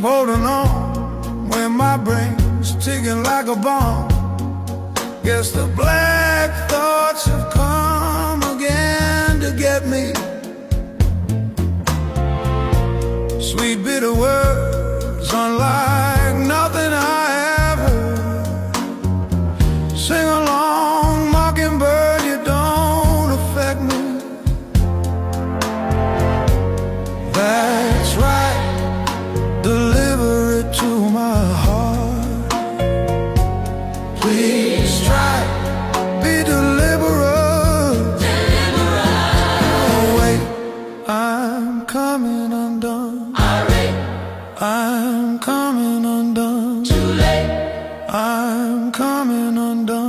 holding on when my brain's ticking like a bomb. Guess the black thoughts have come again to get me. Sweet bitter words unlike nothing I have heard. Sing along, mockingbird, you don't affect me. That's right, deliver it to my heart. Please try, be deliberate. Oh wait, I'm coming undone. I'm coming undone. Too late. I'm coming undone.